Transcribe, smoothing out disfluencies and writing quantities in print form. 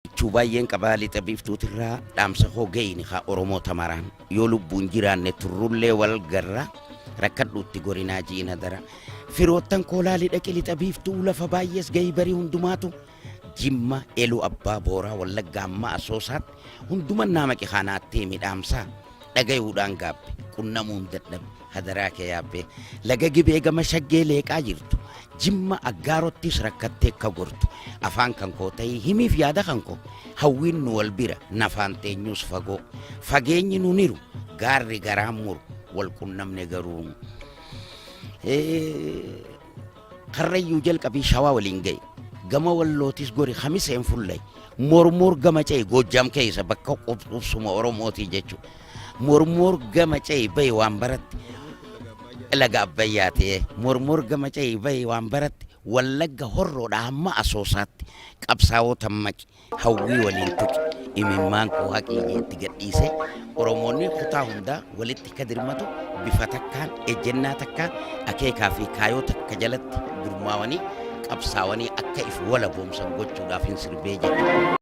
Chubaayeen qabaa lixa biiftuutirraa dhaamsa hoggeeyni haa Oromoo tamaraan yoo lubbuun jiraanne turrullee wal garra rakkadhuutti gorinaa jiina dara firoottan koolaalii dhaqe lixa biiftuu lafa baay'ees gahii barii hundumaatu jimma eluu abbaa booraa wallaggaa amma asoosaatti hunduman nama qixaanaatti midhaamsaa dhagayuudhaan gaabbe qunnamuun dadhabe hadaraa kee yaabbe laga gibee gama shaggee leeqaa jirtu jimma aggaarottis rakkattee akka gortu afaan kan koo ta'ii himiif yaada kan koo hawwiin nu wal bira nafaan teenyus fagoo fageenyi nu niru gaarri garaan muru wal qunnamne garuu karrayyuu jalqabii shawaa waliin ga'e gama wallootis gori khamiseen fullay mormor gama cee Goojjam keessa bakka qubsuma Oromootii jechuudha mormor gama cee bay waan baratti laga abbayyaatee mormor gama cee bay waan baratti wallagga horroodha amma asoosaatti qabsaa'ota maqi hawwii waliin tuqi imimmaan koo haqiiqeetti gadhiise Oromoonni kutaa hundaa walitti kadirmatu bifa takkaan ejjennaa takkaan akeekaa fi kaayoo takka jalatti gurmaawanii qabsaawanii akka if wala boomsan gochuudhaaf hin sirbee jedhu.